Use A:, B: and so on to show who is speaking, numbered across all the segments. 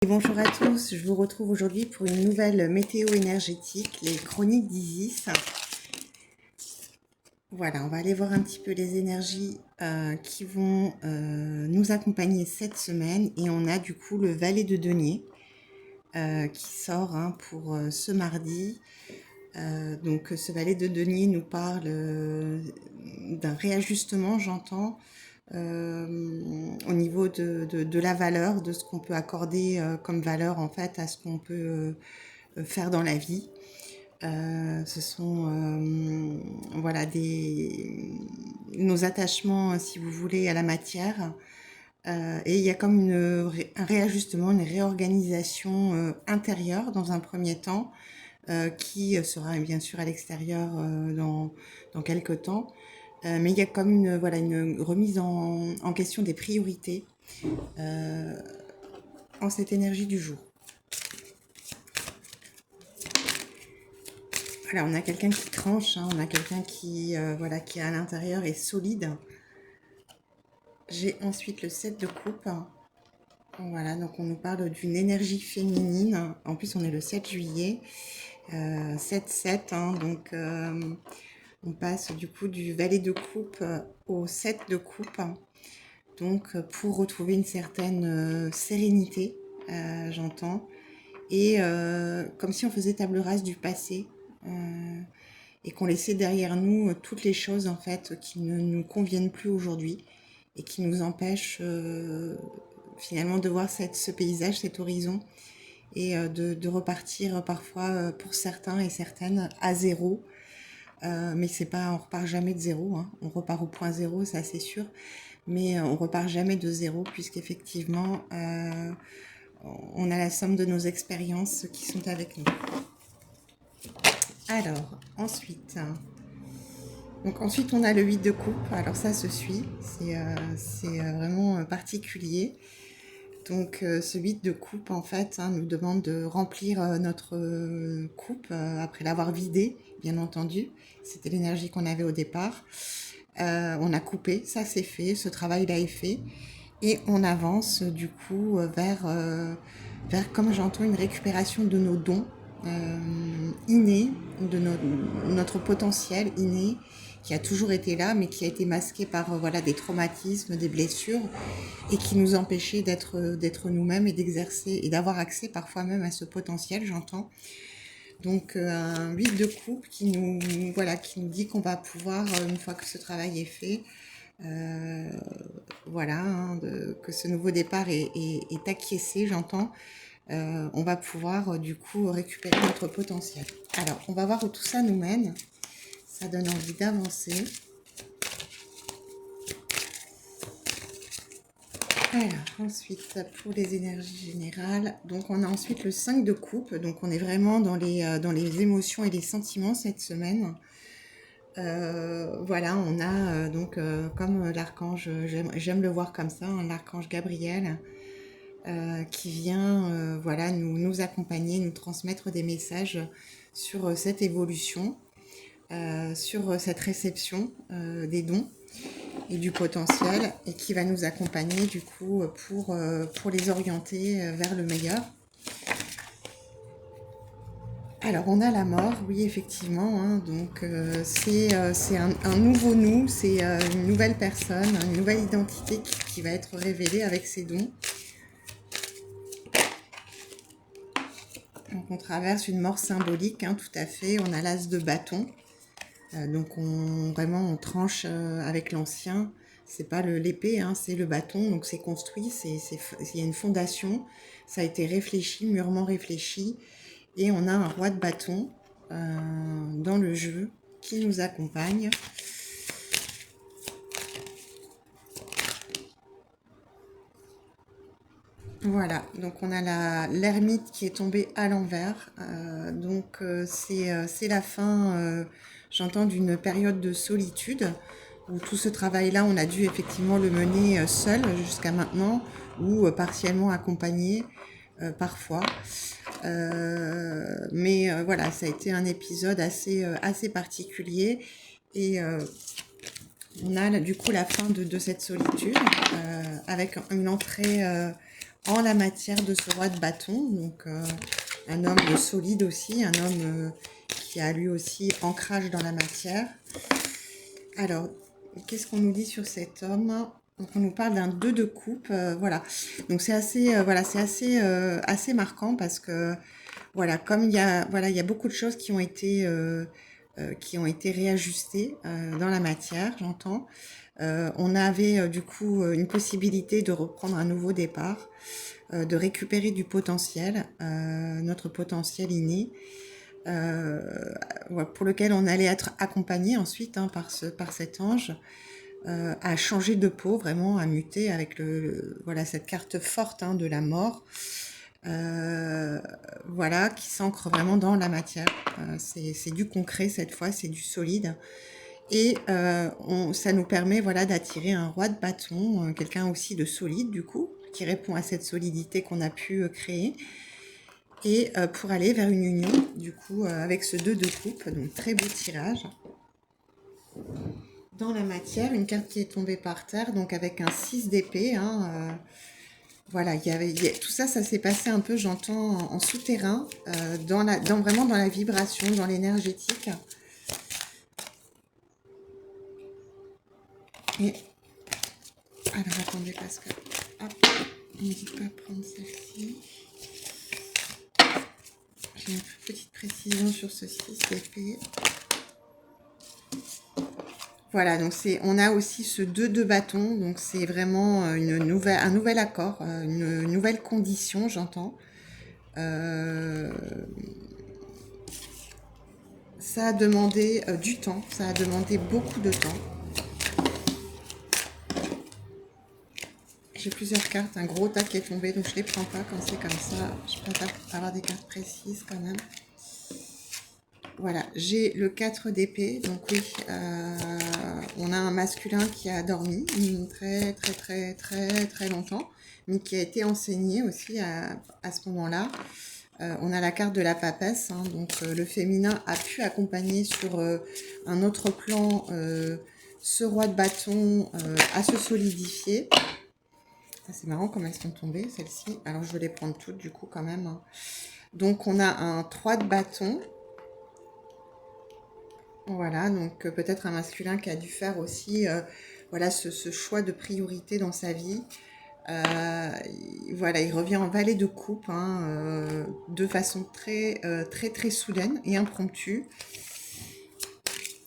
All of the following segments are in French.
A: Et bonjour à tous, je vous retrouve aujourd'hui pour une nouvelle météo énergétique, les chroniques d'Isis. Voilà, on va aller voir un petit peu les énergies qui vont nous accompagner cette semaine. Et on a du coup le valet de denier qui sort pour ce mardi. Donc ce valet de denier nous parle d'un réajustement, j'entends, au niveau de la valeur, de ce qu'on peut accorder comme valeur en fait à ce qu'on peut faire dans la vie. Ce sont voilà nos attachements, si vous voulez, à la matière. Et il y a comme un réajustement, une réorganisation intérieure dans un premier temps, qui sera bien sûr à l'extérieur dans quelques temps. Mais il y a comme une remise en question des priorités en cette énergie du jour. Voilà, on a quelqu'un qui tranche, on a quelqu'un qui est à l'intérieur et solide. J'ai ensuite le 7 de coupe. Voilà, donc on nous parle d'une énergie féminine. En plus, on est le 7 juillet. 7-7, donc on passe du coup du valet de coupe au 7 de coupe. Donc pour retrouver une certaine sérénité, j'entends. Et comme si on faisait table rase du passé. Et qu'on laissait derrière nous toutes les choses en fait qui ne nous conviennent plus aujourd'hui et qui nous empêchent finalement de voir ce paysage, cet horizon et de repartir parfois pour certains et certaines à zéro. Mais c'est pas, on repart jamais de zéro, on repart au point zéro, ça c'est sûr, mais on repart jamais de zéro puisqu'effectivement on a la somme de nos expériences qui sont avec nous. Alors, ensuite, on a le 8 de coupe. Alors ça se suit, c'est vraiment particulier. Donc ce 8 de coupe, en fait, nous demande de remplir notre coupe après l'avoir vidée, bien entendu. C'était l'énergie qu'on avait au départ. On a coupé, ça c'est fait, ce travail-là est fait. Et on avance du coup vers comme j'entends, une récupération de nos dons innés, de notre potentiel inné qui a toujours été là mais qui a été masqué par des traumatismes, des blessures et qui nous empêchait d'être nous-mêmes et d'exercer et d'avoir accès parfois même à ce potentiel, j'entends. Donc un 8 de coupe qui nous dit qu'on va pouvoir, une fois que ce travail est fait, que ce nouveau départ est acquiescé, j'entends. On va pouvoir du coup récupérer notre potentiel. Alors, on va voir où tout ça nous mène. Ça donne envie d'avancer. Alors, ensuite, pour les énergies générales, donc on a ensuite le 5 de coupe. Donc, on est vraiment dans les émotions et les sentiments cette semaine. On a comme l'archange, j'aime le voir comme ça, l'archange Gabriel, qui vient nous accompagner, nous transmettre des messages sur cette évolution, sur cette réception des dons et du potentiel, et qui va nous accompagner du coup pour les orienter vers le meilleur. Alors on a la mort, oui effectivement, donc c'est un nouveau nous, c'est une nouvelle personne, une nouvelle identité qui va être révélée avec ses dons. Donc on traverse une mort symbolique, tout à fait. On a l'as de bâton. Donc on tranche avec l'ancien. C'est pas l'épée, c'est le bâton. Donc c'est construit, il y a une fondation. Ça a été réfléchi, mûrement réfléchi. Et on a un roi de bâton dans le jeu qui nous accompagne. Voilà, donc on a l'ermite qui est tombé à l'envers. C'est la fin, j'entends, d'une période de solitude où tout ce travail-là, on a dû effectivement le mener seul jusqu'à maintenant ou partiellement accompagné parfois. Ça a été un épisode assez particulier et on a du coup la fin de cette solitude avec une entrée en la matière de ce roi de bâton. Donc un homme solide aussi, un homme qui a lui aussi ancrage dans la matière. Alors, qu'est-ce qu'on nous dit sur cet homme? Donc on nous parle d'un 2 de coupe, voilà. Donc c'est assez, voilà, c'est assez marquant parce que, voilà, comme il y a beaucoup de choses qui ont été réajustées dans la matière, j'entends. On avait du coup une possibilité de reprendre un nouveau départ, de récupérer du potentiel, notre potentiel inné, pour lequel on allait être accompagné ensuite hein, par cet ange, à changer de peau, vraiment à muter avec voilà, cette carte forte hein, de la mort, voilà, qui s'ancre vraiment dans la matière. C'est du concret cette fois, c'est du solide. Et ça nous permet voilà, d'attirer un roi de bâton, quelqu'un aussi de solide du coup, qui répond à cette solidité qu'on a pu créer. Et pour aller vers une union, du coup, avec ce 2 de coupe, donc très beau tirage. Dans la matière, une carte qui est tombée par terre, donc avec un 6 d'épée. Hein, voilà, tout ça, ça s'est passé un peu, j'entends, en souterrain, vraiment dans la vibration, dans l'énergétique. Et alors attendez, parce que hop, n'hésite pas à prendre celle-ci. J'ai une petite précision sur ce 6 d'épée. Voilà, donc on a aussi ce 2 de bâton, donc c'est vraiment un nouvel accord, une nouvelle condition, j'entends. Ça a demandé du temps, ça a demandé beaucoup de temps. J'ai plusieurs cartes, un gros tas qui est tombé, donc je les prends pas quand c'est comme ça. Je préfère avoir des cartes précises quand même. Voilà, j'ai le 4 d'épée, donc oui, on a un masculin qui a dormi très longtemps, mais qui a été enseigné aussi à ce moment-là. On a la carte de la papesse, hein, donc le féminin a pu accompagner sur un autre plan ce roi de bâton à se solidifier. C'est marrant comment elles sont tombées, celles-ci. Alors, je vais les prendre toutes, du coup, quand même. Hein. Donc, on a un 3 de bâton. Voilà, donc peut-être un masculin qui a dû faire aussi voilà, ce choix de priorité dans sa vie. Voilà, il revient en valet de coupe, hein, de façon très soudaine et impromptue.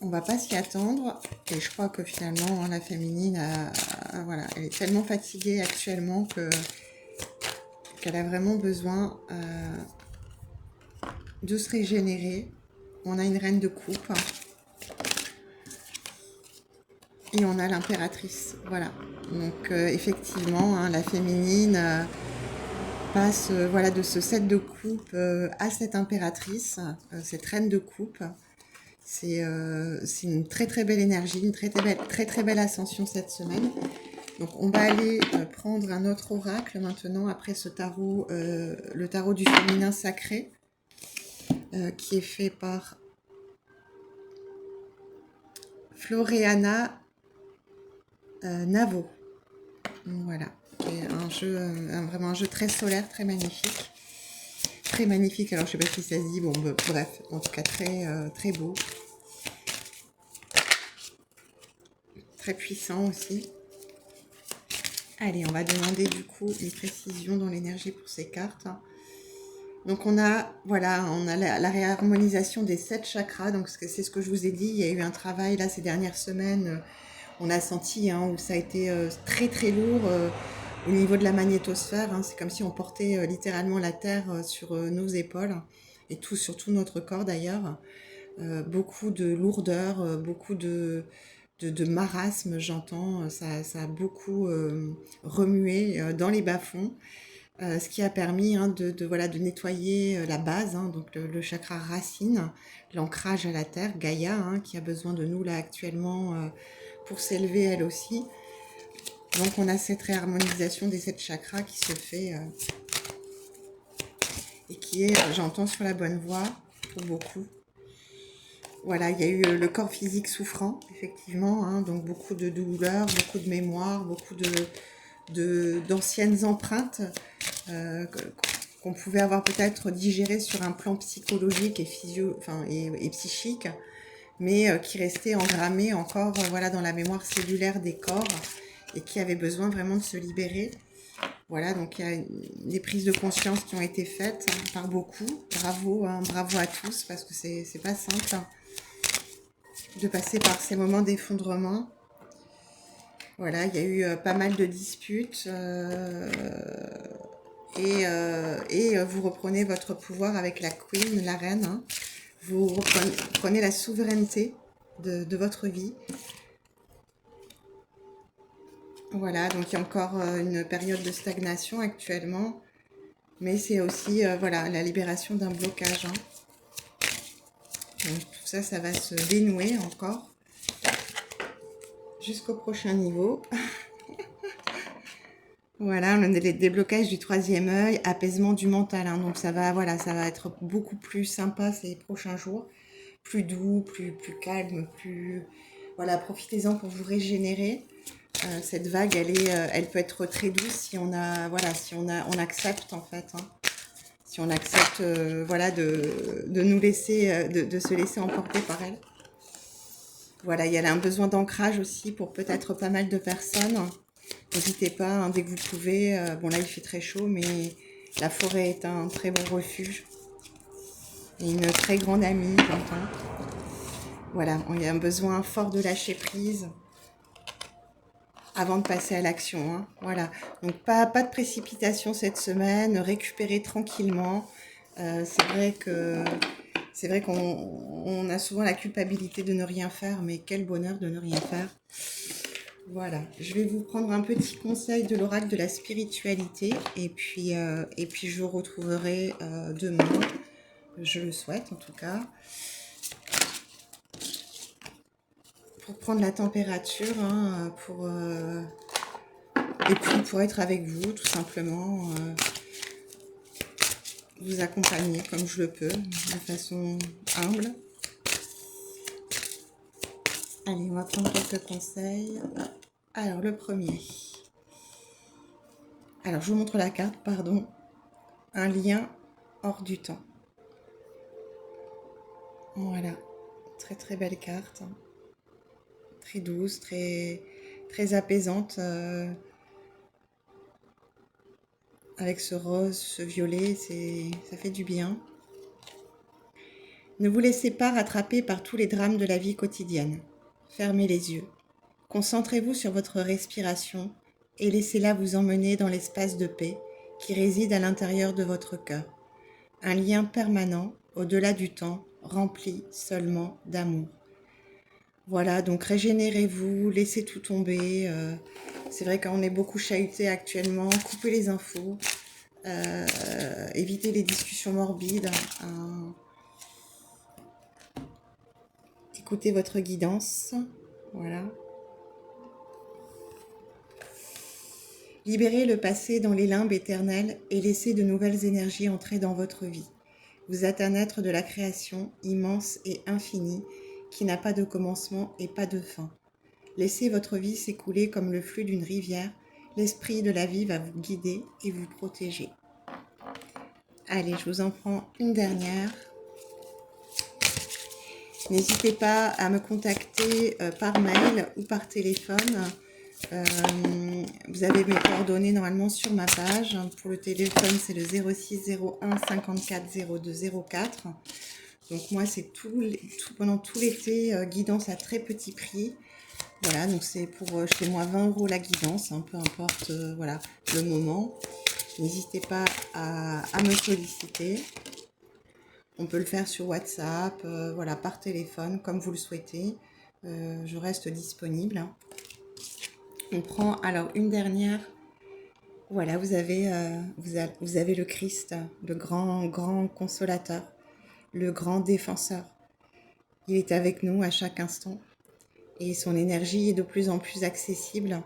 A: On va pas s'y attendre. Et je crois que finalement, hein, la féminine, voilà, elle est tellement fatiguée actuellement qu'elle a vraiment besoin de se régénérer. On a une reine de coupe. Et on a l'impératrice. Voilà. Donc effectivement, hein, la féminine passe voilà, de ce 7 de coupe à cette impératrice, cette reine de coupe. C'est une très belle énergie, une très belle ascension cette semaine. Donc on va aller prendre un autre oracle maintenant après ce tarot, le tarot du féminin sacré, qui est fait par Floreana Navo. Voilà, c'est un jeu, vraiment un jeu très solaire, très magnifique. Très magnifique, alors je sais pas si ça se dit, bon bref, en tout cas très beau. Très puissant aussi. Allez, on va demander du coup une précision dans l'énergie pour ces cartes. Donc on a, voilà, on a la réharmonisation des 7 chakras, donc c'est ce que je vous ai dit, il y a eu un travail là ces dernières semaines, on a senti hein, où ça a été très lourd au niveau de la magnétosphère, hein, c'est comme si on portait littéralement la Terre sur nos épaules, et sur tout notre corps d'ailleurs, beaucoup de lourdeur, beaucoup de marasme, j'entends, ça a beaucoup remué dans les bas-fonds. Ce qui a permis hein, voilà, de nettoyer la base, hein, donc le chakra racine, l'ancrage à la terre, Gaïa, hein, qui a besoin de nous là actuellement pour s'élever elle aussi. Donc on a cette réharmonisation des 7 chakras qui se fait et qui est, j'entends, sur la bonne voie pour beaucoup. Voilà, il y a eu le corps physique souffrant, effectivement, hein, donc beaucoup de douleurs, beaucoup de mémoire, beaucoup d'anciennes empreintes qu'on pouvait avoir peut-être digéré sur un plan psychologique et et psychique, mais qui restait engrammé encore voilà, dans la mémoire cellulaire des corps et qui avait besoin vraiment de se libérer. Voilà, donc il y a des prises de conscience qui ont été faites par beaucoup. Bravo, hein, bravo à tous, parce que c'est pas simple de passer par ces moments d'effondrement. Voilà, il y a eu pas mal de disputes et vous reprenez votre pouvoir avec la Queen, la reine. Hein. Vous reprenez la souveraineté de votre vie. Voilà, donc il y a encore une période de stagnation actuellement, mais c'est aussi voilà, la libération d'un blocage. Hein. Donc tout ça, ça va se dénouer encore jusqu'au prochain niveau. Voilà, on a des déblocages du troisième œil, apaisement du mental. Hein, donc ça va, voilà, ça va être beaucoup plus sympa ces prochains jours, plus doux, plus calme, plus voilà, profitez-en pour vous régénérer. Cette vague, elle peut être très douce si on a, voilà, si on accepte en fait. Hein. Si on accepte, voilà, de nous laisser, de se laisser emporter par elle. Voilà, il y a un besoin d'ancrage aussi pour peut-être pas mal de personnes. N'hésitez pas, hein, dès que vous pouvez. Bon, là, il fait très chaud, mais la forêt est un très bon refuge. Et une très grande amie, j'entends. Voilà, il y a un besoin fort de lâcher prise avant de passer à l'action. Hein. Voilà, donc pas de précipitation cette semaine, récupérer tranquillement. C'est vrai qu'on a souvent la culpabilité de ne rien faire, mais quel bonheur de ne rien faire. Voilà, je vais vous prendre un petit conseil de l'oracle de la spiritualité et puis je vous retrouverai demain, je le souhaite en tout cas, pour prendre la température, hein, et puis pour être avec vous tout simplement, vous accompagner comme je le peux, de façon humble. Allez, on va prendre quelques conseils. Alors, le premier. Alors, je vous montre la carte, pardon. Un lien hors du temps. Voilà. Très, très belle carte. Très douce, très, très apaisante. Avec ce rose, ce violet, ça fait du bien. Ne vous laissez pas rattraper par tous les drames de la vie quotidienne. Fermez les yeux. Concentrez-vous sur votre respiration et laissez-la vous emmener dans l'espace de paix qui réside à l'intérieur de votre cœur. Un lien permanent, au-delà du temps, rempli seulement d'amour. Voilà, donc régénérez-vous, laissez tout tomber. C'est vrai qu'on est beaucoup chahuté actuellement. Coupez les infos, évitez les discussions morbides. Écoutez votre guidance. Voilà. Libérez le passé dans les limbes éternelles et laissez de nouvelles énergies entrer dans votre vie. Vous êtes un être de la création, immense et infini, qui n'a pas de commencement et pas de fin. Laissez votre vie s'écouler comme le flux d'une rivière. L'esprit de la vie va vous guider et vous protéger. Allez, je vous en prends une dernière. N'hésitez pas à me contacter par mail ou par téléphone. Vous avez mes coordonnées normalement sur ma page. Pour le téléphone, c'est le 06 01 54 02 04. Donc moi, c'est pendant tout l'été, guidance à très petit prix. Voilà, donc c'est pour chez moi 20 € la guidance, hein, peu importe voilà, le moment. N'hésitez pas à me solliciter. On peut le faire sur WhatsApp, voilà, par téléphone, comme vous le souhaitez. Je reste disponible. On prend alors une dernière. Voilà, vous avez le Christ, le grand consolateur, le grand défenseur. Il est avec nous à chaque instant et son énergie est de plus en plus accessible.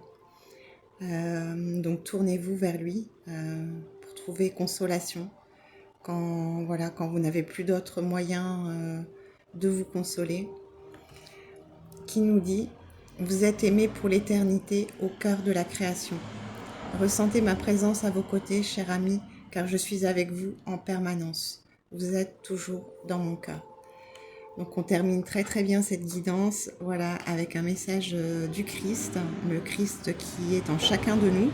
A: Donc tournez-vous vers lui pour trouver consolation quand vous n'avez plus d'autres moyens de vous consoler. Qui nous dit: vous êtes aimé pour l'éternité au cœur de la création. Ressentez ma présence à vos côtés, chers amis, car je suis avec vous en permanence. Vous êtes toujours dans mon cœur. Donc on termine très très bien cette guidance, voilà, avec un message du Christ, le Christ qui est en chacun de nous.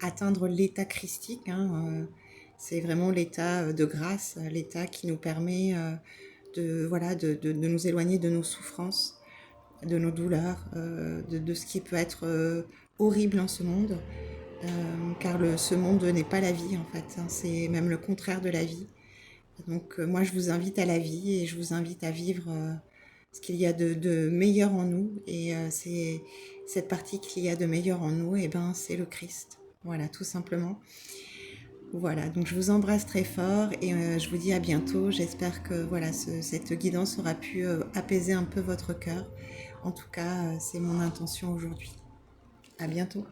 A: Atteindre l'état christique, hein, c'est vraiment l'état de grâce, l'état qui nous permet voilà, de nous éloigner de nos souffrances, de nos douleurs, de ce qui peut être horrible en ce monde, car ce monde n'est pas la vie en fait, hein, c'est même le contraire de la vie. Donc moi je vous invite à la vie et je vous invite à vivre ce qu'il y a de meilleur en nous, et c'est cette partie qu'il y a de meilleur en nous, et ben c'est le Christ. Voilà, tout simplement. Voilà, donc je vous embrasse très fort et je vous dis à bientôt. J'espère que voilà, cette guidance aura pu apaiser un peu votre cœur. En tout cas, c'est mon intention aujourd'hui. À bientôt.